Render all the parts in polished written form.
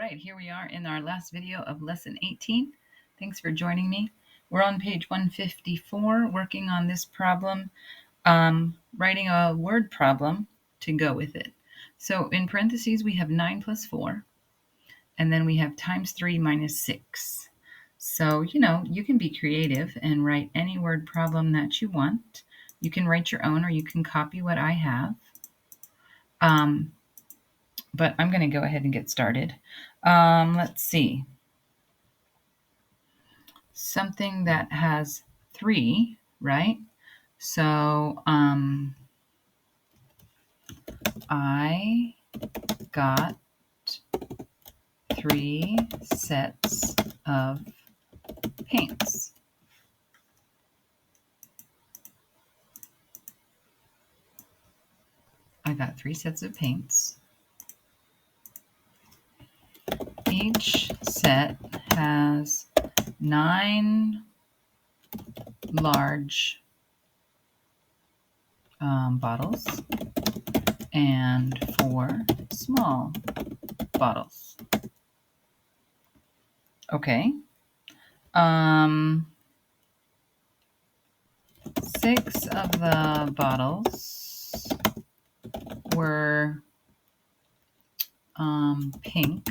right, here we are in our last video of lesson 18. Thanks for joining me. We're on page 154 working on this problem, writing a word problem to go with it. So in parentheses we have 9 plus 4, and then we have times 3 minus 6. So, you can be creative and write any word problem that you want. You can write your own or you can copy what I have. But I'm going to go ahead and get started. Let's see. Something that has 3, right? So I got 3 sets of paints. I got 3 sets of paints. Each set has 9 large bottles and 4 small bottles. Okay. 6 of the bottles were pink,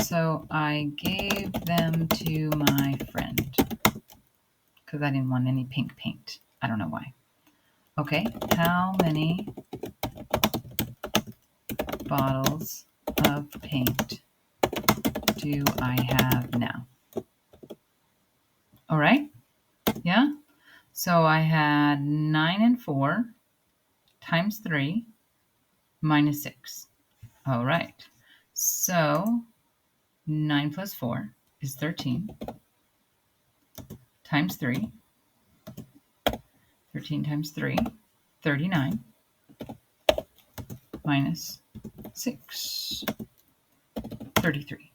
so I gave them to my friend because I didn't want any pink paint. I don't know why. Okay, how many bottles of paint do I have now? All right, yeah? So I had 9 and 4 times 3 minus 6. All right, so 9 plus 4 is 13 times 3. 13 times 3, 39 minus 6, 33.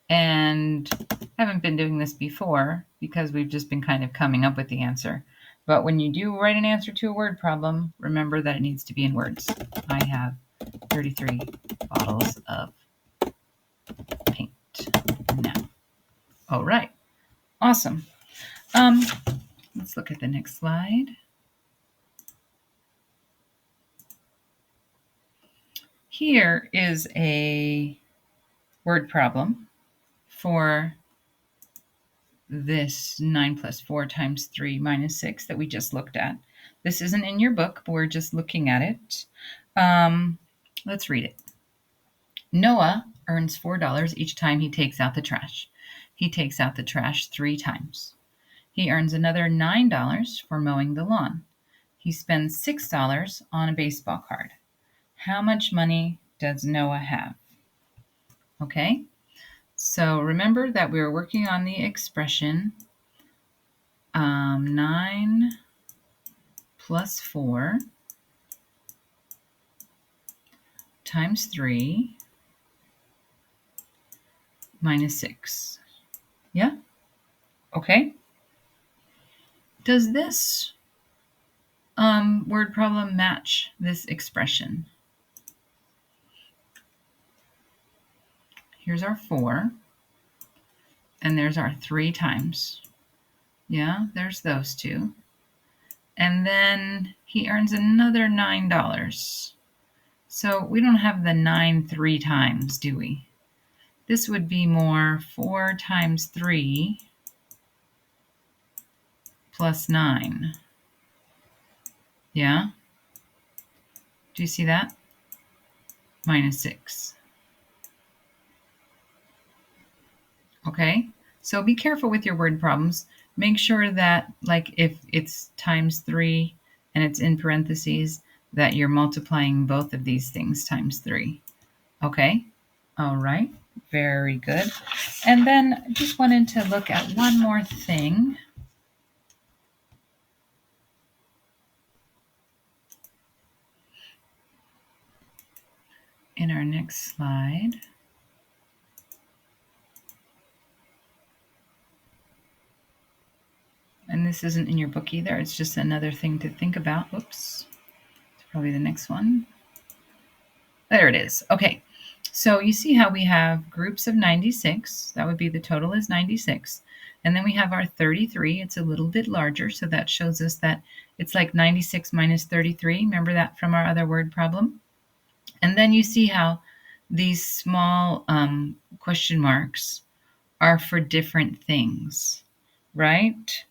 And I haven't been doing this before because we've just been kind of coming up with the answer. But when you do write an answer to a word problem, remember that it needs to be in words. I have 33 bottles of paint now. All right. Awesome. Let's look at the next slide. Here is a word problem for this 9 plus 4 times 3 minus 6 that we just looked at. This isn't in your book, but we're just looking at it. Let's read it. Noah earns $4 each time he takes out the trash. He takes out the trash 3 times. He earns another $9 for mowing the lawn. He spends $6 on a baseball card. How much money does Noah have? Okay, so remember that we were working on the expression 9 plus 4 times 3 minus 6. Yeah? Okay. Does this word problem match this expression? Here's our 4, and there's our 3 times. Yeah, there's those 2. And then he earns another $9. So we don't have the 9 3 times, do we? This would be more 4 times 3 plus 9. Yeah? Do you see that? Minus 6. Okay? So be careful with your word problems. Make sure that, like, if it's times 3 and it's in parentheses, that you're multiplying both of these things times 3. Okay? All right. Very good. And then I just wanted to look at one more thing. In our next slide. And this isn't in your book either. It's just another thing to think about. Whoops. It's probably the next one. There it is. Okay. So you see how we have groups of 96. That would be the total is 96. And then we have our 33. It's a little bit larger, so that shows us that it's like 96 minus 33. Remember that from our other word problem? And then you see how these small question marks are for different things, right?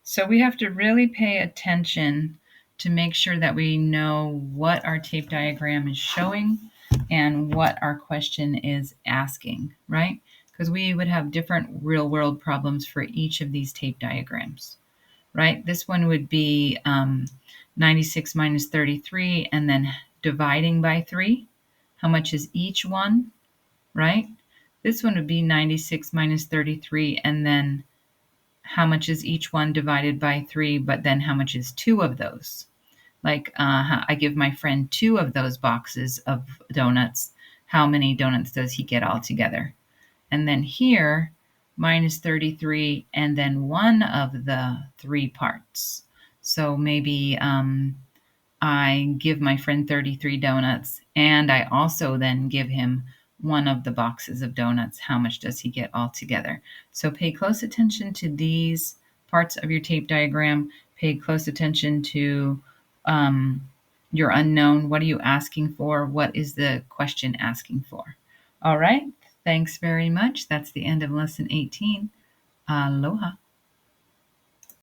So we have to really pay attention to make sure that we know what our tape diagram is showing and what our question is asking, right? Because we would have different real world problems for each of these tape diagrams, right? This one would be 96 minus 33 and then dividing by 3. How much is each one, right? This one would be 96 minus 33 and then how much is each one divided by 3, but then how much is 2 of those? Like I give my friend 2 of those boxes of donuts. How many donuts does he get altogether? And then here, minus 33, and then one of the 3 parts. So maybe I give my friend 33 donuts, and I also then give him one of the boxes of donuts. How much does he get altogether? So pay close attention to these parts of your tape diagram. Pay close attention to your unknown. What are you asking for? What is the question asking for? All right. Thanks very much. That's the end of lesson 18. Aloha.